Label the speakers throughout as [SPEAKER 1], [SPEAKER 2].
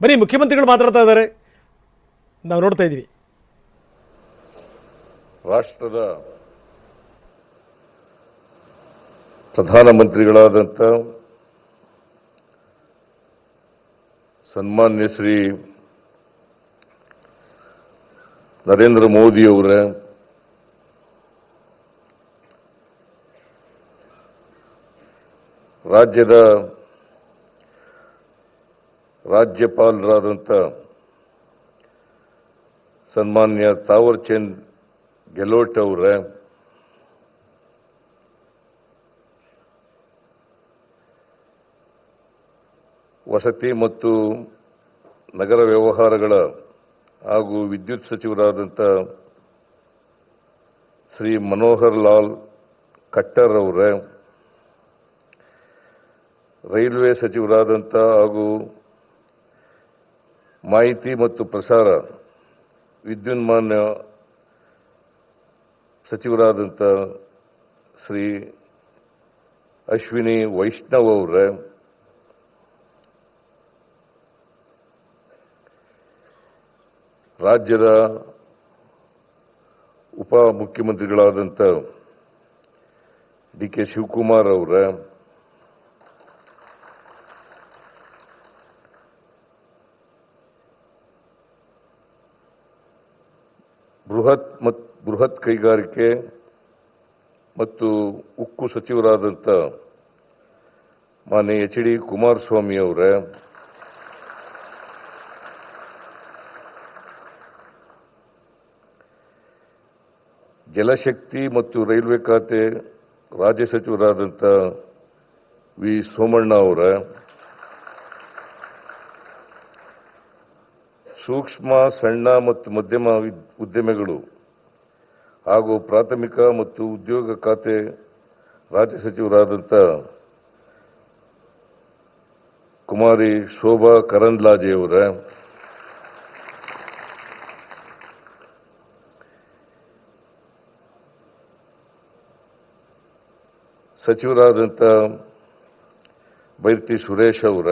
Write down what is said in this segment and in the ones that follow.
[SPEAKER 1] ಬರೀ ಮುಖ್ಯಮಂತ್ರಿಗಳು ಮಾತಾಡ್ತಾ ಇದ್ದಾರೆ, ನಾವು ನೋಡ್ತಾ ಇದ್ದೀವಿ.
[SPEAKER 2] ರಾಷ್ಟ್ರದ ಪ್ರಧಾನಮಂತ್ರಿಗಳಾದಂಥ ಸನ್ಮಾನ್ಯ ಶ್ರೀ ನರೇಂದ್ರ ಮೋದಿಯವರ ರಾಜ್ಯದ ರಾಜ್ಯಪಾಲರಾದಂಥ ಸನ್ಮಾನ್ಯ ತಾವರ್ ಚಂದ್ ಗೆಹ್ಲೋಟ್ ಅವರ ವಸತಿ ಮತ್ತು ನಗರ ವ್ಯವಹಾರಗಳ ಹಾಗೂ ವಿದ್ಯುತ್ ಸಚಿವರಾದಂಥ ಶ್ರೀ ಮನೋಹರ್ ಲಾಲ್ ಖಟ್ಟರ್ ಅವರ, ರೈಲ್ವೆ ಸಚಿವರಾದಂಥ ಹಾಗೂ ಮಾಹಿತಿ ಮತ್ತು ಪ್ರಸಾರ ವಿದ್ಯುನ್ಮಾನ ಸಚಿವರಾದಂಥ ಶ್ರೀ ಅಶ್ವಿನಿ ವೈಷ್ಣವ್ ಅವರ, ರಾಜ್ಯದ ಉಪ ಮುಖ್ಯಮಂತ್ರಿಗಳಾದಂಥ ಡಿ ಕೆ ಶಿವಕುಮಾರ್ ಅವರ, ಬೃಹತ್ ಕೈಗಾರಿಕೆ ಮತ್ತು ಉಕ್ಕು ಸಚಿವರಾದಂಥ ಮಾನ್ಯ ಎಚ್ ಡಿ ಕುಮಾರಸ್ವಾಮಿ ಅವರ, ಜಲಶಕ್ತಿ ಮತ್ತು ರೈಲ್ವೆ ಖಾತೆ ರಾಜ್ಯ ಸಚಿವರಾದಂಥ ವಿ ಸೋಮಣ್ಣ ಅವರ, ಸೂಕ್ಷ್ಮ ಸಣ್ಣ ಮತ್ತು ಮಧ್ಯಮ ಉದ್ಯಮಗಳು ಹಾಗೂ ಪ್ರಾಥಮಿಕ ಮತ್ತು ಉದ್ಯೋಗ ಖಾತೆ ರಾಜ್ಯ ಸಚಿವರಾದಂಥ ಕುಮಾರಿ ಶೋಭಾ ಕರಂದ್ಲಾಜೆಯವರ, ಸಚಿವರಾದಂಥ ಬೈರತಿ ಸುರೇಶ್ ಅವರ,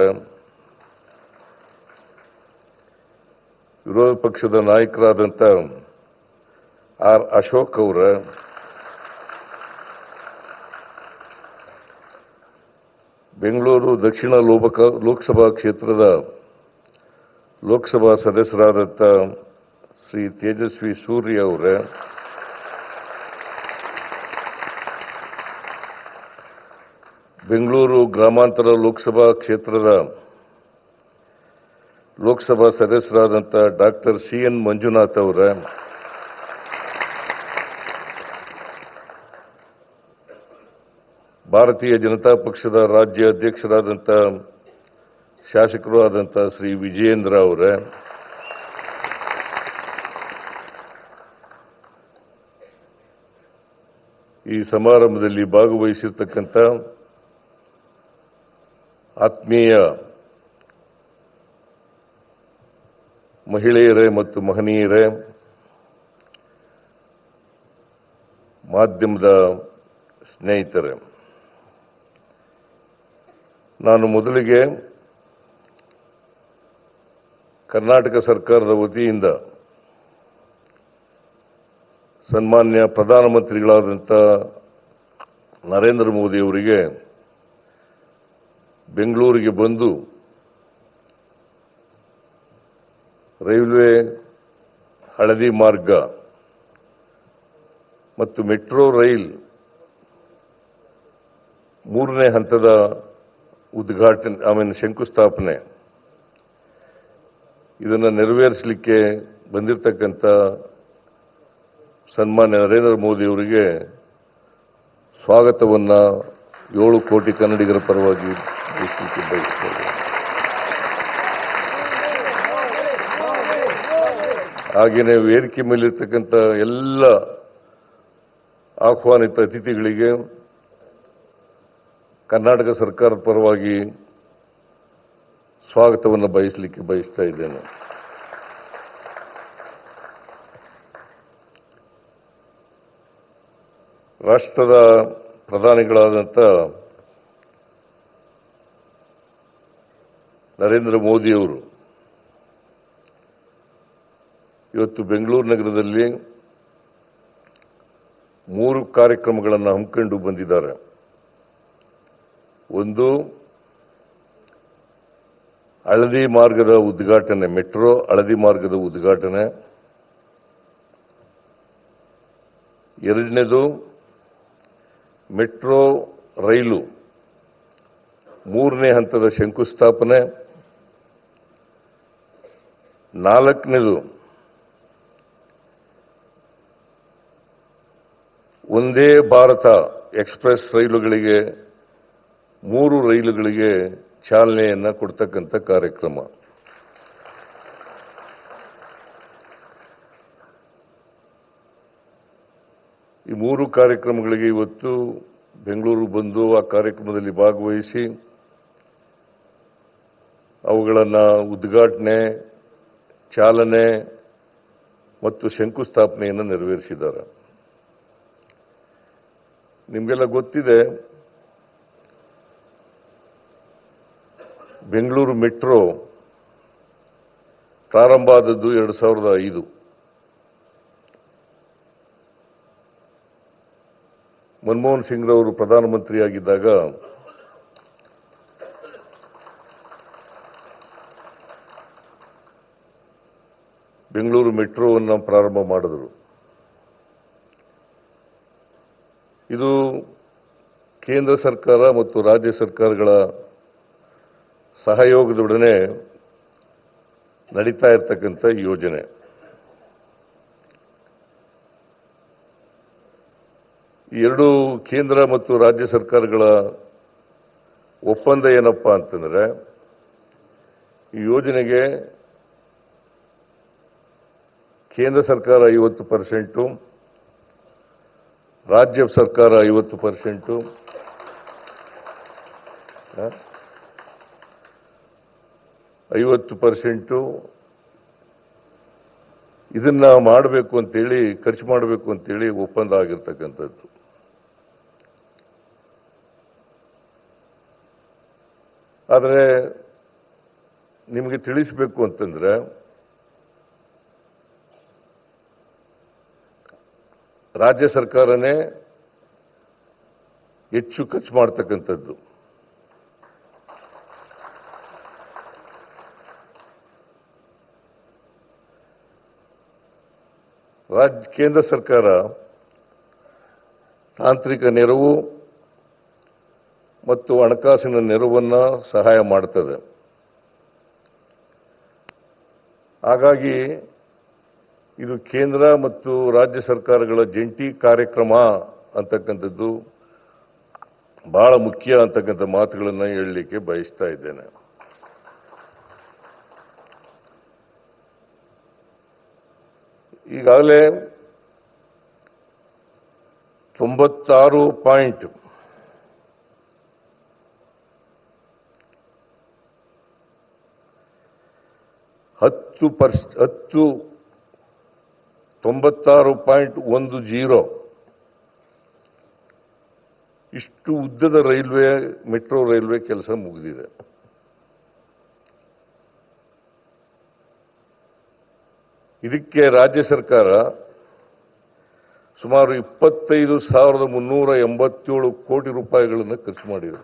[SPEAKER 2] ವಿರೋಧ ಪಕ್ಷದ ನಾಯಕರಾದಂಥ ಆರ್ ಅಶೋಕ್ ಅವರ, ಬೆಂಗಳೂರು ದಕ್ಷಿಣ ಲೋಕಸಭಾ ಕ್ಷೇತ್ರದ ಲೋಕಸಭಾ ಸದಸ್ಯರಾದಂಥ ಶ್ರೀ ತೇಜಸ್ವಿ ಸೂರ್ಯ ಅವರ, ಬೆಂಗಳೂರು ಗ್ರಾಮಾಂತರ ಲೋಕಸಭಾ ಕ್ಷೇತ್ರದ ಲೋಕಸಭಾ ಸದಸ್ಯರಾದಂಥ ಡಾಕ್ಟರ್ ಸಿ ಎನ್ ಮಂಜುನಾಥ್ ಅವರ, ಭಾರತೀಯ ಜನತಾ ಪಕ್ಷದ ರಾಜ್ಯ ಅಧ್ಯಕ್ಷರಾದಂಥ ಶಾಸಕರು ಆದಂಥ ಶ್ರೀ ವಿಜಯೇಂದ್ರ ಅವರ, ಈ ಸಮಾರಂಭದಲ್ಲಿ ಭಾಗವಹಿಸಿರ್ತಕ್ಕಂಥ ಆತ್ಮೀಯ ಮಹಿಳೆಯರೇ ಮತ್ತು ಮಹನೀಯರೇ, ಮಾಧ್ಯಮದ ಸ್ನೇಹಿತರೇ, ನಾನು ಮೊದಲಿಗೆ ಕರ್ನಾಟಕ ಸರ್ಕಾರದ ವತಿಯಿಂದ ಸನ್ಮಾನ್ಯ ಪ್ರಧಾನಮಂತ್ರಿಗಳಾದಂಥ ನರೇಂದ್ರ ಮೋದಿ ಅವರಿಗೆ ಬೆಂಗಳೂರಿಗೆ ಬಂದು ರೈಲ್ವೆ ಹಳದಿ ಮಾರ್ಗ ಮತ್ತು ಮೆಟ್ರೋ ರೈಲ್ 3ನೇ ಹಂತದ ಉದ್ಘಾಟನೆ ಶಂಕುಸ್ಥಾಪನೆ ಇದನ್ನು ನೆರವೇರಿಸಲಿಕ್ಕೆ ಬಂದಿರತಕ್ಕಂಥ ಸನ್ಮಾನ್ಯ ನರೇಂದ್ರ ಮೋದಿ ಅವರಿಗೆ ಸ್ವಾಗತವನ್ನು 7 ಕೋಟಿ ಕನ್ನಡಿಗರ ಪರವಾಗಿ ಬಯಸುತ್ತೇನೆ. ಹಾಗೆಯೇ ವೇದಿಕೆ ಮೇಲಿರ್ತಕ್ಕಂಥ ಎಲ್ಲ ಆಹ್ವಾನಿತ ಅತಿಥಿಗಳಿಗೆ ಕರ್ನಾಟಕ ಸರ್ಕಾರದ ಪರವಾಗಿ ಸ್ವಾಗತವನ್ನು ಬಯಸ್ತಾ ಇದ್ದೇನೆ. ರಾಷ್ಟ್ರದ ಪ್ರಧಾನಿಗಳಾದಂಥ ನರೇಂದ್ರ ಮೋದಿಯವರು ಇವತ್ತು ಬೆಂಗಳೂರು ನಗರದಲ್ಲಿ 3 ಕಾರ್ಯಕ್ರಮಗಳನ್ನು ಹಮ್ಮಿಕೊಂಡು ಬಂದಿದ್ದಾರೆ. ಒಂದು ಹಳದಿ ಮಾರ್ಗದ ಉದ್ಘಾಟನೆ, ಮೆಟ್ರೋ ಹಳದಿ ಮಾರ್ಗದ ಉದ್ಘಾಟನೆ. ಎರಡನೇದು ಮೆಟ್ರೋ ರೈಲು 3ನೇ ಹಂತದ ಶಂಕುಸ್ಥಾಪನೆ. 4ನೇದು ಒಂದೇ ಭಾರತ ಎಕ್ಸ್ಪ್ರೆಸ್ ರೈಲುಗಳಿಗೆ 3 ರೈಲುಗಳಿಗೆ ಚಾಲನೆಯನ್ನು ಕೊಡ್ತಕ್ಕಂಥ ಕಾರ್ಯಕ್ರಮ. ಈ 3 ಕಾರ್ಯಕ್ರಮಗಳಿಗೆ ಇವತ್ತು ಬೆಂಗಳೂರು ಬಂದು ಆ ಕಾರ್ಯಕ್ರಮದಲ್ಲಿ ಭಾಗವಹಿಸಿ ಅವುಗಳನ್ನು ಉದ್ಘಾಟನೆ, ಚಾಲನೆ ಮತ್ತು ಶಂಕುಸ್ಥಾಪನೆಯನ್ನು ನೆರವೇರಿಸಿದ್ದಾರೆ. ನಿಮಗೆಲ್ಲ ಗೊತ್ತಿದೆ, ಬೆಂಗಳೂರು ಮೆಟ್ರೋ ಪ್ರಾರಂಭ ಆದದ್ದು 2005. ಮನಮೋಹನ್ ಸಿಂಗ್ ರವರು ಪ್ರಧಾನಮಂತ್ರಿಯಾಗಿದ್ದಾಗ ಬೆಂಗಳೂರು ಮೆಟ್ರೋವನ್ನು ಪ್ರಾರಂಭ ಮಾಡಿದರು. ಇದು ಕೇಂದ್ರ ಸರ್ಕಾರ ಮತ್ತು ರಾಜ್ಯ ಸರ್ಕಾರಗಳ ಸಹಯೋಗದೊಡನೆ ನಡೀತಾ ಇರತಕ್ಕಂಥ ಯೋಜನೆ. ಈ 2 ಕೇಂದ್ರ ಮತ್ತು ರಾಜ್ಯ ಸರ್ಕಾರಗಳ ಒಪ್ಪಂದ ಏನಪ್ಪಾ ಅಂತಂದ್ರೆ, ಈ ಯೋಜನೆಗೆ ಕೇಂದ್ರ ಸರ್ಕಾರ 50%, ರಾಜ್ಯ ಸರ್ಕಾರ 50%, 50% ಇದನ್ನ ಮಾಡಬೇಕು ಅಂತೇಳಿ, ಖರ್ಚು ಮಾಡಬೇಕು ಅಂತೇಳಿ ಒಪ್ಪಂದ ಆಗಿರ್ತಕ್ಕಂಥದ್ದು. ಆದರೆ ನಿಮಗೆ ತಿಳಿಸಬೇಕು ಅಂತಂದ್ರೆ, ರಾಜ್ಯ ಸರ್ಕಾರನೇ ಹೆಚ್ಚು ಖರ್ಚು ಮಾಡ್ತಕ್ಕಂಥದ್ದು. ಕೇಂದ್ರ ಸರ್ಕಾರ ತಾಂತ್ರಿಕ ನೆರವು ಮತ್ತು ಹಣಕಾಸಿನ ನೆರವನ್ನು ಸಹಾಯ ಮಾಡುತ್ತದೆ. ಹಾಗಾಗಿ ಇದು ಕೇಂದ್ರ ಮತ್ತು ರಾಜ್ಯ ಸರ್ಕಾರಗಳ ಜಂಟಿ ಕಾರ್ಯಕ್ರಮ ಅಂತಕ್ಕಂಥದ್ದು ಬಹಳ ಮುಖ್ಯ ಅಂತಕ್ಕಂಥ ಮಾತುಗಳನ್ನು ಹೇಳಲಿಕ್ಕೆ ಬಯಸ್ತಾ ಇದ್ದೇನೆ. ಈಗಾಗಲೇ 96.10% ಇಷ್ಟು ಉದ್ದದ ರೈಲ್ವೆ, ಮೆಟ್ರೋ ರೈಲ್ವೆ ಕೆಲಸ ಮುಗಿದಿದೆ. ಇದಕ್ಕೆ ರಾಜ್ಯ ಸರ್ಕಾರ ಸುಮಾರು 25,387 ಕೋಟಿ ರೂಪಾಯಿಗಳನ್ನು ಖರ್ಚು ಮಾಡಿದೆ.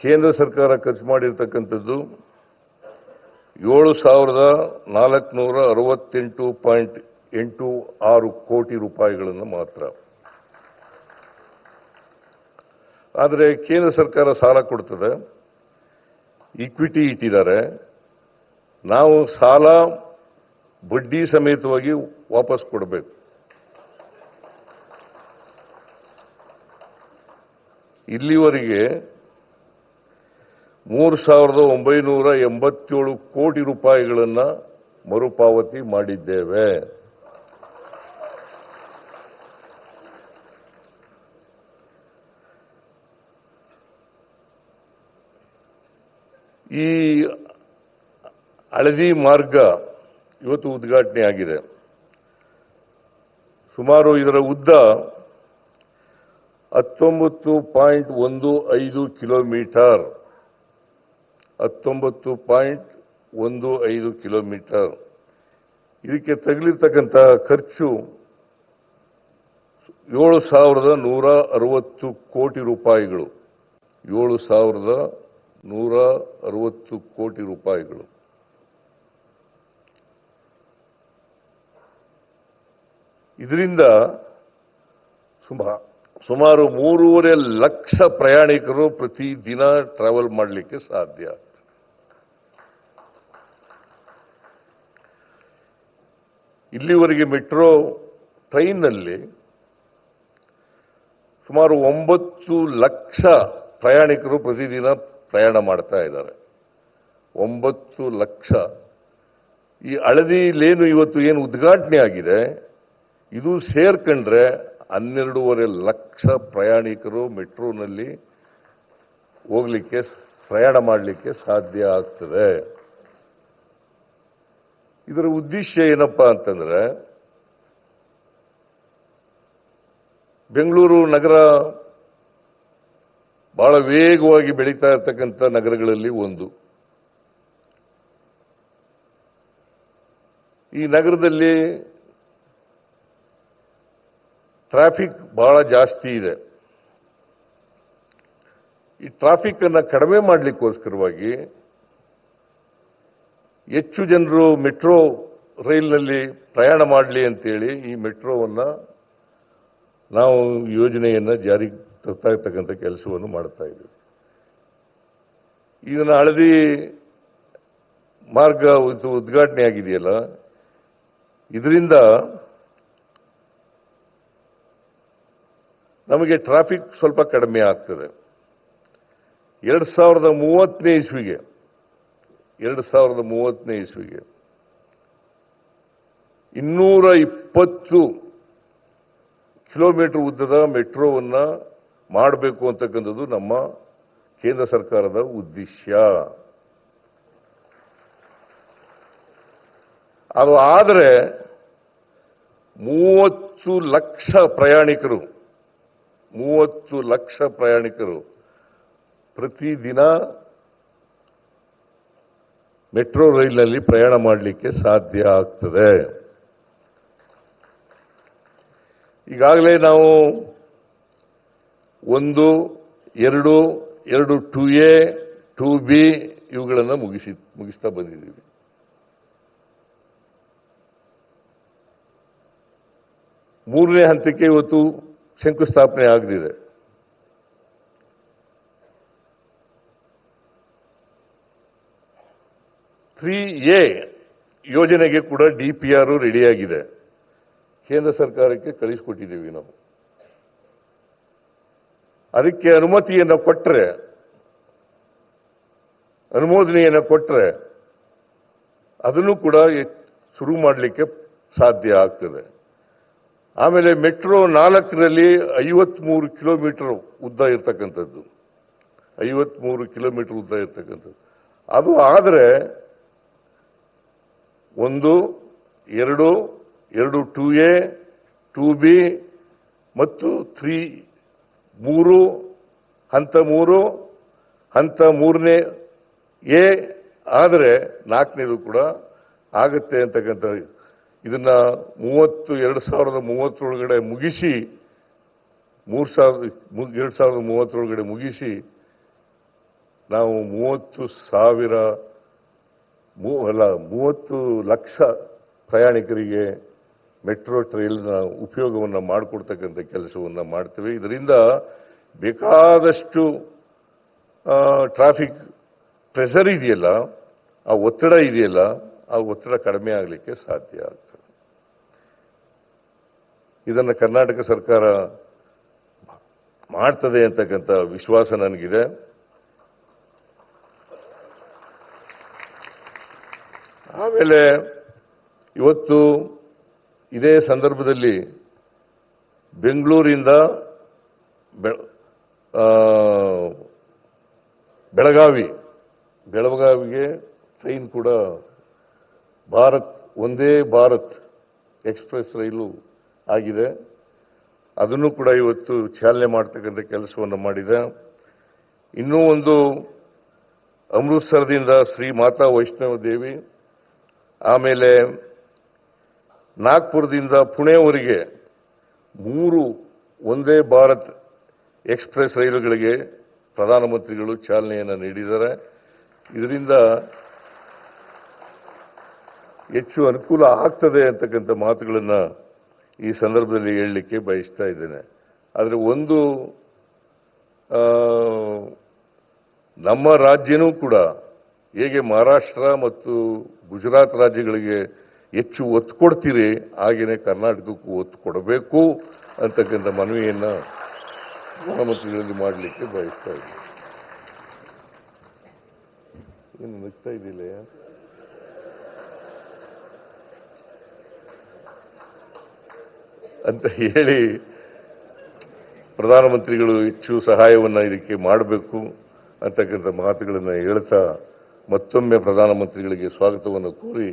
[SPEAKER 2] ಕೇಂದ್ರ ಸರ್ಕಾರ ಖರ್ಚು ಮಾಡಿರ್ತಕ್ಕಂಥದ್ದು 7,468.86 ಕೋಟಿ ರೂಪಾಯಿಗಳನ್ನು ಮಾತ್ರ. ಆದರೆ ಕೇಂದ್ರ ಸರ್ಕಾರ ಸಾಲ ಕೊಡ್ತದೆ, ಈಕ್ವಿಟಿ ಇಟ್ಟಿದ್ದಾರೆ. ನಾವು ಸಾಲ ಬಡ್ಡಿ ಸಮೇತವಾಗಿ ವಾಪಸ್ ಕೊಡಬೇಕು. ಇಲ್ಲಿವರೆಗೆ 3,987 ಕೋಟಿ ರೂಪಾಯಿಗಳನ್ನು ಮರುಪಾವತಿ ಮಾಡಿದ್ದೇವೆ. ಈ ಹಳದಿ ಮಾರ್ಗ ಇವತ್ತು ಉದ್ಘಾಟನೆ ಆಗಿದೆ. ಸುಮಾರು ಇದರ ಉದ್ದ 19.15 ಕಿಲೋಮೀಟರ್ 19.15 ಕಿಲೋಮೀಟರ್. ಇದಕ್ಕೆ ತಗಲಿರ್ತಕ್ಕಂಥ ಖರ್ಚು 7,160 ಕೋಟಿ ರೂಪಾಯಿಗಳು. 7,160 ಕೋಟಿ ರೂಪಾಯಿಗಳು. ಇದರಿಂದ ಸುಮಾರು 3.5 ಲಕ್ಷ ಪ್ರಯಾಣಿಕರು ಪ್ರತಿ ದಿನ ಟ್ರಾವೆಲ್ ಮಾಡಲಿಕ್ಕೆ ಸಾಧ್ಯ. ಇಲ್ಲಿವರೆಗೆ ಮೆಟ್ರೋ ಟ್ರೈನ್ನಲ್ಲಿ ಸುಮಾರು 9 ಲಕ್ಷ ಪ್ರಯಾಣಿಕರು ಪ್ರತಿದಿನ ಪ್ರಯಾಣ ಮಾಡ್ತಾ ಇದ್ದಾರೆ. 9 ಲಕ್ಷ. ಈ ಹಳದಿ ಲೇನು ಇವತ್ತು ಏನು ಉದ್ಘಾಟನೆ ಆಗಿದೆ, ಇದು ಸೇರ್ಕೊಂಡ್ರೆ 12.5 ಲಕ್ಷ ಪ್ರಯಾಣಿಕರು ಮೆಟ್ರೋನಲ್ಲಿ ಹೋಗ್ಲಿಕ್ಕೆ, ಪ್ರಯಾಣ ಮಾಡಲಿಕ್ಕೆ ಸಾಧ್ಯ ಆಗ್ತದೆ. ಇದರ ಉದ್ದೇಶ ಏನಪ್ಪಾ ಅಂತಂದ್ರೆ, ಬೆಂಗಳೂರು ನಗರ ಬಹಳ ವೇಗವಾಗಿ ಬೆಳೀತಾ ಇರತಕ್ಕಂಥ ನಗರಗಳಲ್ಲಿ ಒಂದು. ಈ ನಗರದಲ್ಲಿ ಟ್ರಾಫಿಕ್ ಬಹಳ ಜಾಸ್ತಿ ಇದೆ. ಈ ಟ್ರಾಫಿಕ್ ಅನ್ನ ಕಡಿಮೆ ಮಾಡಲಿಕ್ಕೋಸ್ಕರವಾಗಿ ಹೆಚ್ಚು ಜನರು ಮೆಟ್ರೋ ರೈಲ್ನಲ್ಲಿ ಪ್ರಯಾಣ ಮಾಡಲಿ ಅಂತೇಳಿ ಈ ಮೆಟ್ರೋವನ್ನ ನಾವು ಯೋಜನೆಯನ್ನ ಜಾರಿಗೆ ತರ್ತಾ ಇರ್ತಕ್ಕಂಥ ಕೆಲಸವನ್ನು ಮಾಡ್ತಾ ಇದ್ದೀವಿ. ಇದನ್ನ ಹಳದಿ ಮಾರ್ಗ ಉದ್ಘಾಟನೆ ಆಗಿದೆಯಲ್ಲ, ಇದರಿಂದ ನಮಗೆ ಟ್ರಾಫಿಕ್ ಸ್ವಲ್ಪ ಕಡಿಮೆ ಆಗ್ತದೆ. 2030ನೇ ಇಸ್ವಿಗೆ 220 ಕಿಲೋಮೀಟರ್ ಉದ್ದದ ಮೆಟ್ರೋವನ್ನ ಮಾಡಬೇಕು ಅಂತಕ್ಕಂಥದ್ದು ನಮ್ಮ ಕೇಂದ್ರ ಸರ್ಕಾರದ ಉದ್ದೇಶ. ಅದು ಆದರೆ 30 ಲಕ್ಷ ಪ್ರಯಾಣಿಕರು ಪ್ರತಿದಿನ ಮೆಟ್ರೋ ರೈಲಿನಲ್ಲಿ ಪ್ರಯಾಣ ಮಾಡಲಿಕ್ಕೆ ಸಾಧ್ಯ ಆಗ್ತದೆ. ಈಗಾಗಲೇ ನಾವು 1, 2, 2A, 2B ಇವುಗಳನ್ನು ಮುಗಿಸ್ತಾ ಬಂದಿದ್ದೀವಿ. ಮೂರನೇ ಹಂತಕ್ಕೆ ಇವತ್ತು ಶಂಕುಸ್ಥಾಪನೆ ಆಗಲಿದೆ. A ಯೋಜನೆಗೆ ಕೂಡ DPR ರೆಡಿಯಾಗಿದೆ. ಕೇಂದ್ರ ಸರ್ಕಾರಕ್ಕೆ ಕಳಿಸಿಕೊಟ್ಟಿದ್ದೀವಿ ನಾವು. ಅದಕ್ಕೆ ಅನುಮೋದನೆಯನ್ನು ಕೊಟ್ಟರೆ ಅದನ್ನು ಕೂಡ ಶುರು ಮಾಡಲಿಕ್ಕೆ ಸಾಧ್ಯ ಆಗ್ತದೆ. ಆಮೇಲೆ ಮೆಟ್ರೋ 4ರಲ್ಲಿ 53 ಕಿಲೋಮೀಟರ್ ಉದ್ದ ಇರ್ತಕ್ಕಂಥದ್ದು, 53 ಕಿಲೋಮೀಟರ್ ಉದ್ದ ಇರ್ತಕ್ಕಂಥದ್ದು. ಅದು ಆದರೆ 1, 2, 2A, 2B ಮತ್ತು 3 ಹಂತ 3ನೇ A ಆದರೆ 4ನೇದು ಕೂಡ ಆಗತ್ತೆ ಅಂತಕ್ಕಂಥ ಇದನ್ನ 2030 ಒಳಗಡೆ ಮುಗಿಸಿ 2030 ಒಳಗಡೆ ಮುಗಿಸಿ ನಾವು 30 ಲಕ್ಷ ಪ್ರಯಾಣಿಕರಿಗೆ ಮೆಟ್ರೋ ಟ್ರೈಲ್ನ ಉಪಯೋಗವನ್ನು ಮಾಡಿಕೊಡ್ತಕ್ಕಂಥ ಕೆಲಸವನ್ನು ಮಾಡ್ತೇವೆ. ಇದರಿಂದ ಬೇಕಾದಷ್ಟು ಟ್ರಾಫಿಕ್ ಪ್ರೆಷರ್ ಇದೆಯಲ್ಲ, ಆ ಒತ್ತಡ ಇದೆಯಲ್ಲ, ಆ ಒತ್ತಡ ಕಡಿಮೆ ಆಗಲಿಕ್ಕೆ ಸಾಧ್ಯ ಆಗ್ತದೆ. ಇದನ್ನು ಕರ್ನಾಟಕ ಸರ್ಕಾರ ಮಾಡ್ತದೆ ಅಂತಕ್ಕಂಥ ವಿಶ್ವಾಸ ನನಗಿದೆ. ಆಮೇಲೆ ಇವತ್ತು ಇದೇ ಸಂದರ್ಭದಲ್ಲಿ ಬೆಂಗಳೂರಿಂದ ಬೆಳಗಾವಿಗೆ ಟ್ರೈನ್ ಕೂಡ ಒಂದೇ ಭಾರತ್ ಎಕ್ಸ್ಪ್ರೆಸ್ ರೈಲು ಆಗಿದೆ. ಅದನ್ನು ಕೂಡ ಇವತ್ತು ಚಾಲನೆ ಮಾಡ್ತಕ್ಕಂಥ ಕೆಲಸವನ್ನು ಮಾಡಿದ. ಇನ್ನೂ ಒಂದು ಅಮೃತ್ಸರದಿಂದ ಶ್ರೀ ಮಾತಾ ವೈಷ್ಣವ ದೇವಿ, ಆಮೇಲೆ ನಾಗ್ಪುರದಿಂದ ಪುಣೆವರೆಗೆ 3 ಒಂದೇ ಭಾರತ್ ಎಕ್ಸ್ಪ್ರೆಸ್ ರೈಲುಗಳಿಗೆ ಪ್ರಧಾನಮಂತ್ರಿಗಳು ಚಾಲನೆಯನ್ನು ನೀಡಿದ್ದಾರೆ. ಇದರಿಂದ ಹೆಚ್ಚು ಅನುಕೂಲ ಆಗ್ತದೆ ಅಂತಕ್ಕಂಥ ಮಾತುಗಳನ್ನು ಈ ಸಂದರ್ಭದಲ್ಲಿ ಹೇಳಲಿಕ್ಕೆ ಬಯಸ್ತಾ ಇದ್ದೇನೆ. ಆದರೆ ಒಂದು ನಮ್ಮ ರಾಜ್ಯನೂ ಕೂಡ ಹೇಗೆ ಮಹಾರಾಷ್ಟ್ರ ಮತ್ತು ಗುಜರಾತ್ ರಾಜ್ಯಗಳಿಗೆ ಹೆಚ್ಚು ಒತ್ತು ಕೊಡ್ತೀರಿ, ಹಾಗೆಯೇ ಕರ್ನಾಟಕಕ್ಕೂ ಒತ್ತು ಕೊಡಬೇಕು ಅಂತಕ್ಕಂಥ ಮನವಿಯನ್ನು ಪ್ರಧಾನಮಂತ್ರಿಗಳಲ್ಲಿ ಮಾಡಲಿಕ್ಕೆ ಬಯಸ್ತಾ ಇದ್ದೀನಿ. ಏನು ನಗ್ತಾ ಇದ್ದಿಲ್ಲ ಅಂತ ಹೇಳಿ ಪ್ರಧಾನಮಂತ್ರಿಗಳು ಹೆಚ್ಚು ಸಹಾಯವನ್ನು ಇದಕ್ಕೆ ಮಾಡಬೇಕು ಅಂತಕ್ಕಂಥ ಮಾತುಗಳನ್ನು ಹೇಳ್ತಾ ಮತ್ತೊಮ್ಮೆ ಪ್ರಧಾನಮಂತ್ರಿಗಳಿಗೆ ಸ್ವಾಗತವನ್ನು ಕೋರಿ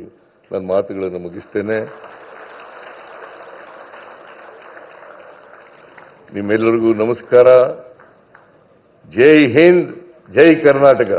[SPEAKER 2] ನನ್ನ ಮಾತುಗಳನ್ನು ಮುಗಿಸ್ತೇನೆ. ನಿಮ್ಮೆಲ್ಲರಿಗೂ ನಮಸ್ಕಾರ. ಜೈ ಹಿಂದ್, ಜೈ ಕರ್ನಾಟಕ.